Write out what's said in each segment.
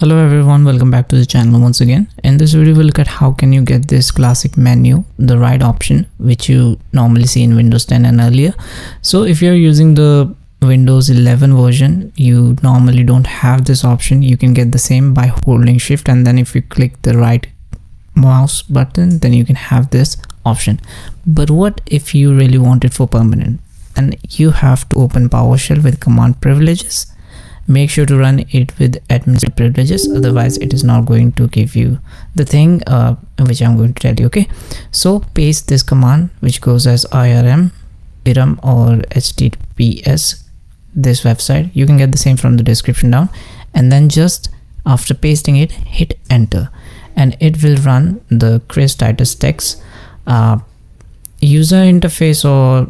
Hello everyone, welcome back to the channel once again. In this video we'll look at how can you get this classic menu, the right option which you normally see in Windows 10 and earlier. So if you're using the Windows 11 version, you normally don't have this option. You can get the same by holding shift, and then if you click the right mouse button, then you can have this option. But what if you really want it for permanent? And you have to open PowerShell with command privileges. Make sure to run it with administrative privileges, otherwise it is not going to give you the thing which I'm going to tell you. Okay, so paste this command which goes as irm or https this website. You can get the same from the description down, and then just after pasting it, hit enter, and it will run the Chris Titus text user interface or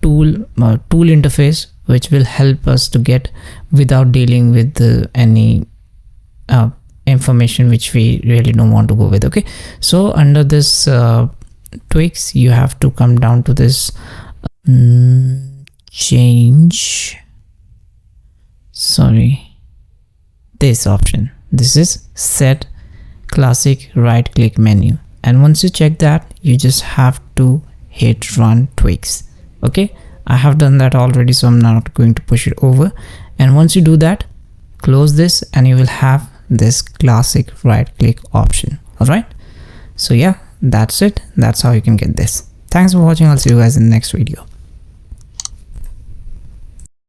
tool interface, which will help us to get without dealing with any information which we really don't want to go with. Okay, so under this tweaks, you have to come down to this this option. This is set classic right click menu, and once you check that, you just have to hit run tweaks. Okay, I have done that already, so I'm not going to push it over. And once you do that, close this and you will have this classic right click option. All right, so yeah, that's it. That's how you can get this. Thanks for watching. I'll see you guys in the next video.